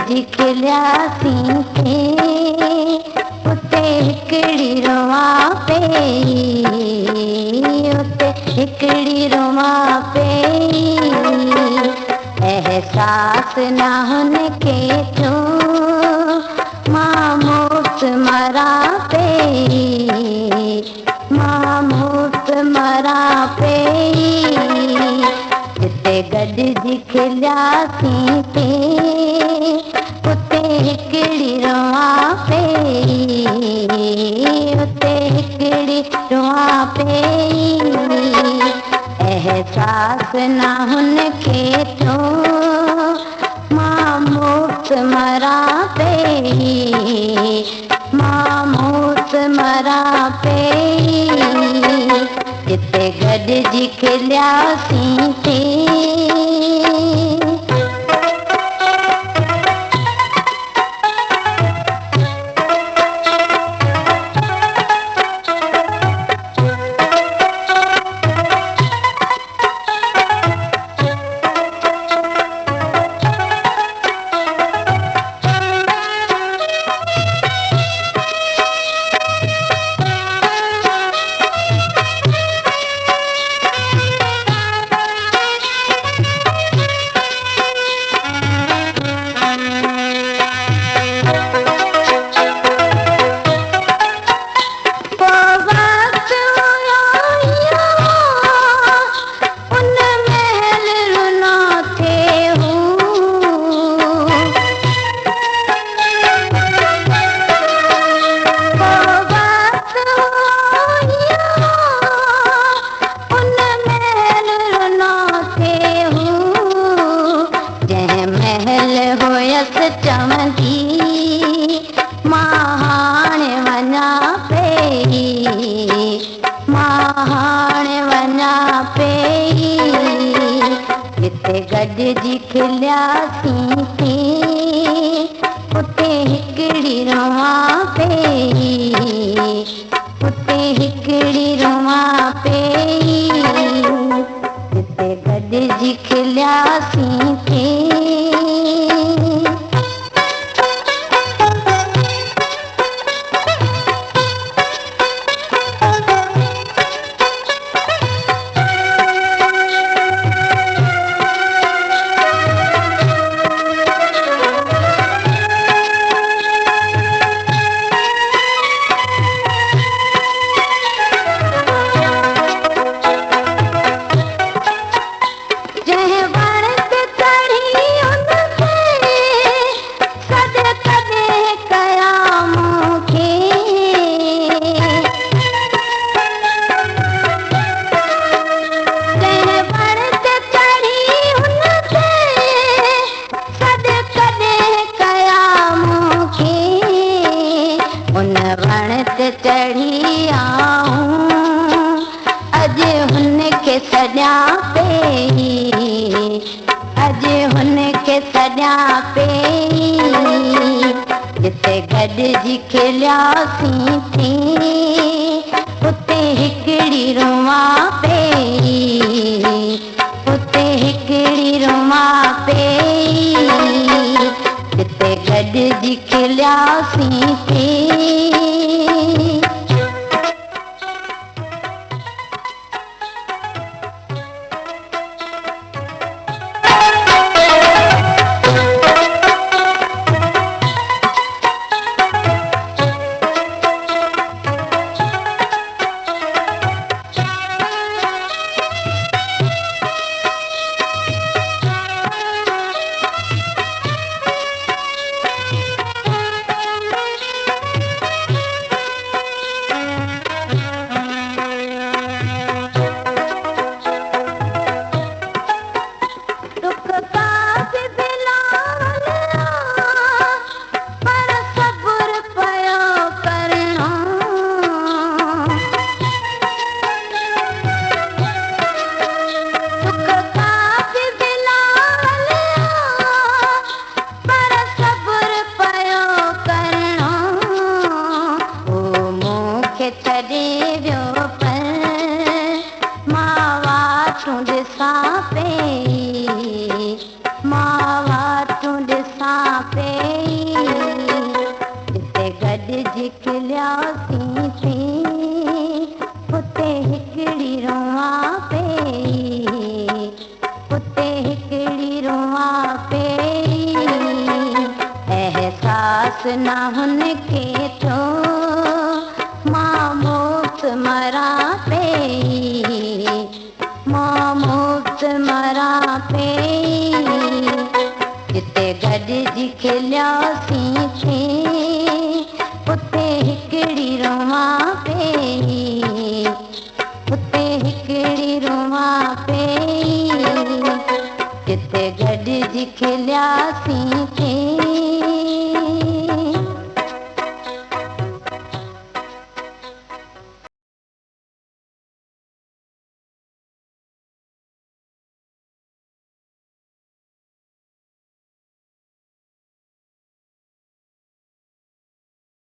जी खिलियासीं थे उते हिकिड़ी रोआ पई, उते हिकिड़ी रोआ पई। एहसास न हुनखे थियो मां मुफ़्त मरा पई, मां मुफ़्त मरा पई। जिते गॾिजी खिलियासीं थे उते हिकिड़ी रोआ पई, उते हिकिड़ी रोआ पई। एहसास न हुनखे थियो मां मुफ़्त मरा पई, मां मुफ़्त मरा पई। जिते गॾिजी खिलियासीं थे। चवंदी मां हाणे वञा पई, मां हाणे वञा पई। जिते गॾिजी खिलियासीं थे उते हिकिड़ी रोआ पई, उते हिकिड़ी रोआ पई। जिते गॾिजी खिलियासीं थे। चढ़ी आऊं अॼु हुनखे सॼा पई, अॼु हुनखे सॼा पई। जिते गॾिजी खिलियासीं थे उते हिकिड़ी रोआ पई, उते हिकिड़ी रोआ पई। जिते गॾिजी खिलियासीं थे। मावा तूं ॾिसां पे ना हुनखे थो मां मुफ़्त मरां पई, मां मुफ़्त मरां पई। जिते गॾिजी खिलियासीं थे उते हिकिड़ी रोवां पई, उते हिकिड़ी रोवां पई। जिते गॾिजी खिलियासीं थे